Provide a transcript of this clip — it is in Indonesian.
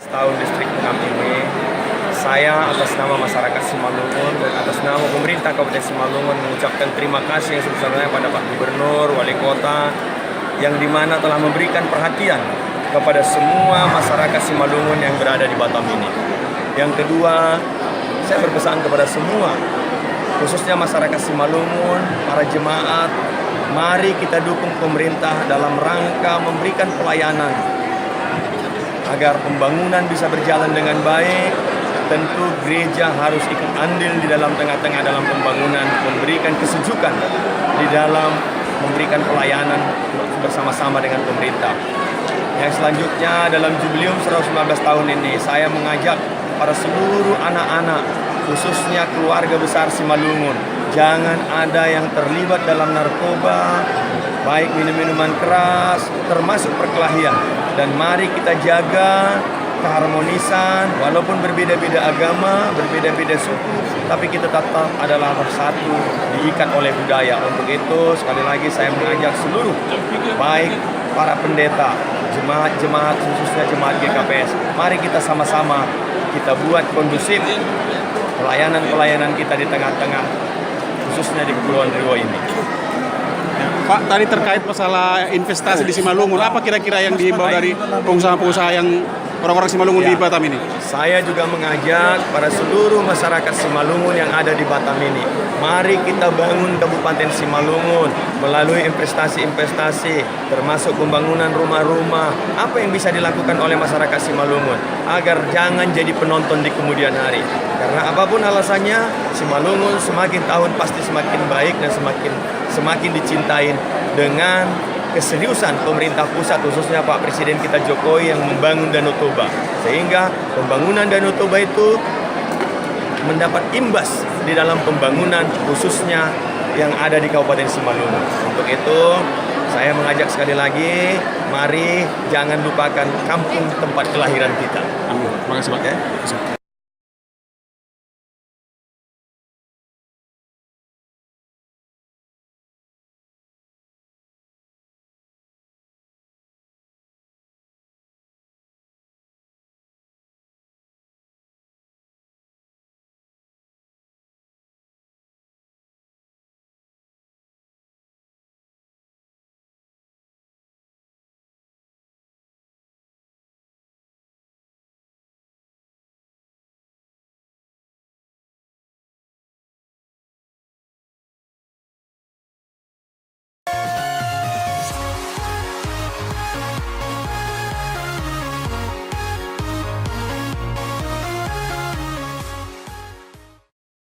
Tahun Distrik 6 ini, saya atas nama masyarakat Simalungun dan atas nama pemerintah Kabupaten Simalungun mengucapkan terima kasih yang sebesar-besarnya pada Pak Gubernur, Wali Kota, yang dimana telah memberikan perhatian kepada semua masyarakat Simalungun yang berada di Batam ini. Yang kedua, saya berpesan kepada semua, khususnya masyarakat Simalungun, para jemaat, mari kita dukung pemerintah dalam rangka memberikan pelayanan agar pembangunan bisa berjalan dengan baik. Tentu gereja harus ikut andil di dalam tengah-tengah dalam pembangunan, memberikan kesejukan di dalam memberikan pelayanan bersama-sama dengan pemerintah. Yang selanjutnya dalam Jubileum 119 tahun ini, saya mengajak para seluruh anak-anak, khususnya keluarga besar Simalungun, jangan ada yang terlibat dalam narkoba, baik minum-minuman keras, termasuk perkelahian. Dan mari kita jaga keharmonisan, walaupun berbeda-beda agama, berbeda-beda suku, tapi kita tetap adalah bersatu, diikat oleh budaya. Untuk itu, sekali lagi saya mengajak seluruh, baik para pendeta, jemaat-jemaat, khususnya jemaat GKPS, mari kita sama-sama kita buat kondusif pelayanan-pelayanan kita di tengah-tengah, khususnya di Kepulauan Riau ini. Pak, tadi terkait masalah investasi di Simalungun, apa kira-kira yang diimbau dari pengusaha-pengusaha yang orang-orang Simalungun di Batam ini? Saya juga mengajak para seluruh masyarakat Simalungun yang ada di Batam ini. Mari kita bangun Kabupaten Simalungun melalui investasi-investasi, termasuk pembangunan rumah-rumah. Apa yang bisa dilakukan oleh masyarakat Simalungun agar jangan jadi penonton di kemudian hari. Karena apapun alasannya, Simalungun semakin tahun pasti semakin baik dan semakin dicintain dengan keseriusan pemerintah pusat, khususnya Pak Presiden kita Jokowi yang membangun Danau Toba, sehingga pembangunan Danau Toba itu mendapat imbas di dalam pembangunan khususnya yang ada di Kabupaten Simalungun. Untuk itu saya mengajak sekali lagi, mari jangan lupakan kampung tempat kelahiran kita. Amin. Terima kasih Pak. Ya.